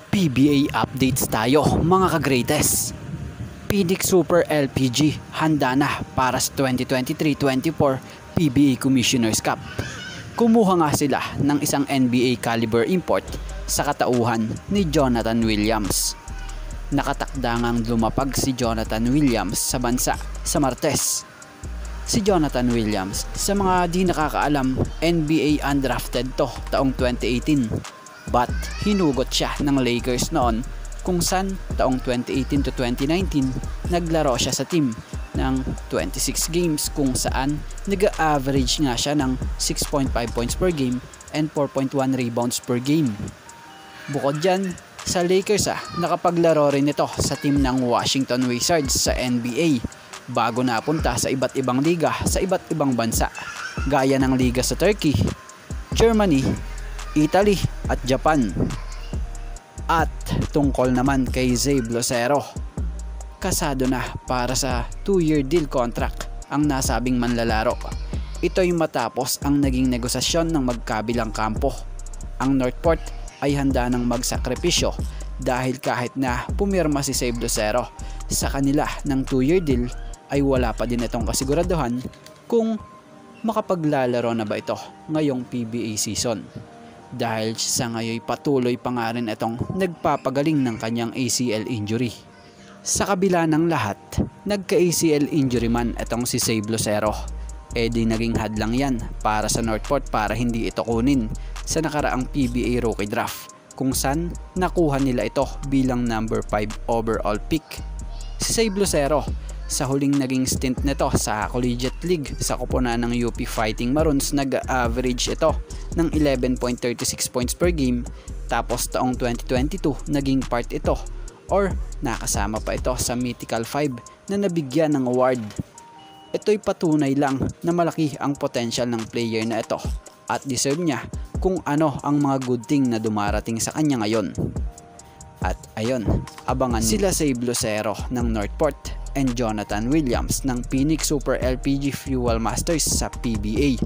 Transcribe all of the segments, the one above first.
PBA updates tayo mga ka-greatest. Phoenix Super LPG handa na para sa 2023-24 PBA Commissioner's Cup. Kumuha nga sila ng isang NBA caliber import sa katauhan ni Jonathan Williams. Nakatakda ngang lumapag si Jonathan Williams sa bansa sa Martes. Si Jonathan Williams, sa mga di nakakaalam, NBA undrafted to taong 2018. But hinugot siya ng Lakers noon kung saan taong 2018 to 2019 naglaro siya sa team ng 26 games kung saan nag-average nga siya ng 6.5 points per game and 4.1 rebounds per game. Bukod dyan, sa Lakers nakapaglaro rin ito sa team ng Washington Wizards sa NBA bago napunta sa iba't ibang liga sa iba't ibang bansa gaya ng liga sa Turkey, Germany, Italy at Japan. At tungkol naman kay Zabe Lucero, kasado na para sa 2-year deal contract ang nasabing manlalaro. Ito'y matapos ang naging negosasyon ng magkabilang kampo. Ang Northport ay handa ng magsakripisyo dahil kahit na pumirma si Zabe Lucero sa kanila ng 2-year deal ay wala pa din itong kasiguraduhan kung makapaglalaro na ba ito ngayong PBA season. Dahil sa ngayon patuloy pa nga rin itong nagpapagaling ng kanyang ACL injury. Sa kabila ng lahat, nagka-ACL injury man itong si Zabe Lucero, di naging hadlang yan para sa Northport para hindi ito kunin sa nakaraang PBA rookie draft kung saan nakuha nila ito bilang number 5 overall pick. Si Zabe Lucero, sa huling naging stint nito sa Collegiate League sa koponan ng UP Fighting Maroons, nag-average ito ng 11.36 points per game, tapos taong 2022 naging part ito or nakasama pa ito sa Mythical 5 na nabigyan ng award. Ito'y patunay lang na malaki ang potential ng player na ito at deserve niya kung ano ang mga good thing na dumarating sa kanya ngayon. At ayun, abangan sila Zabe Lucero ng Northport and Jonathan Williams ng Phoenix Super LPG Fuel Masters sa PBA.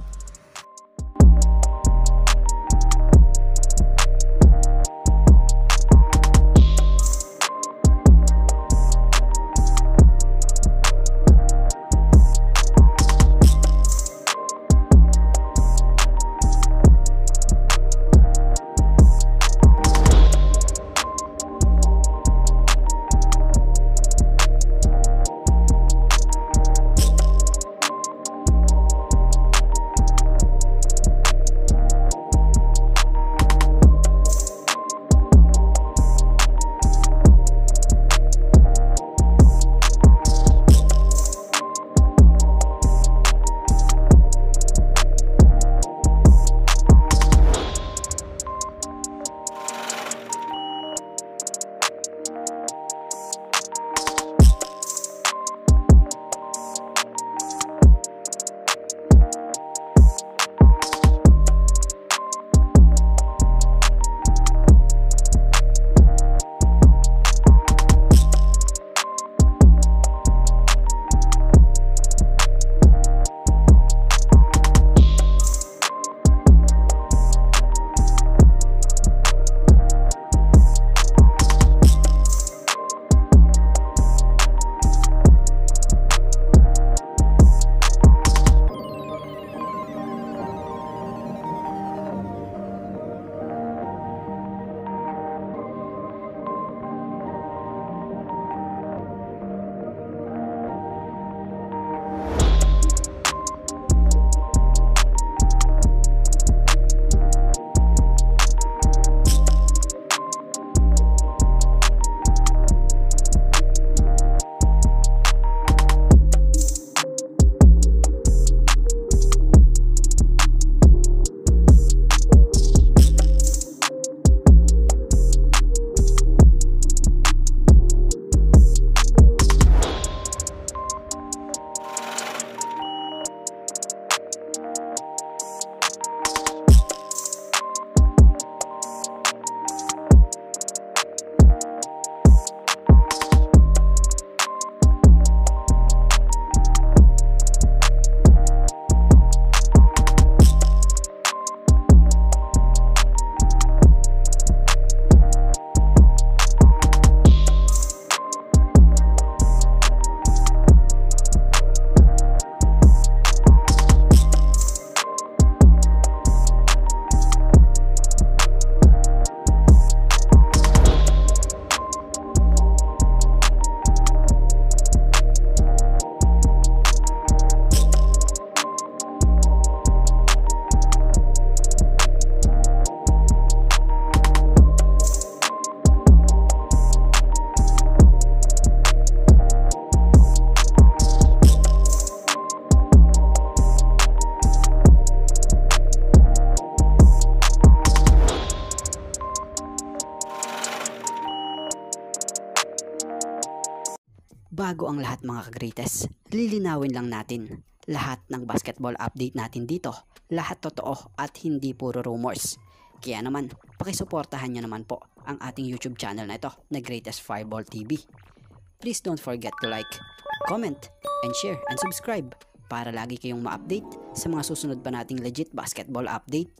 Bago ang lahat mga ka-greatest, lilinawin lang natin. Lahat ng basketball update natin dito, lahat totoo at hindi puro rumors. Kaya naman, pakisuportahan nyo naman po ang ating YouTube channel na ito na Greatest Fireball TV. Please don't forget to like, comment, and share and subscribe para lagi kayong ma-update sa mga susunod pa nating legit basketball update.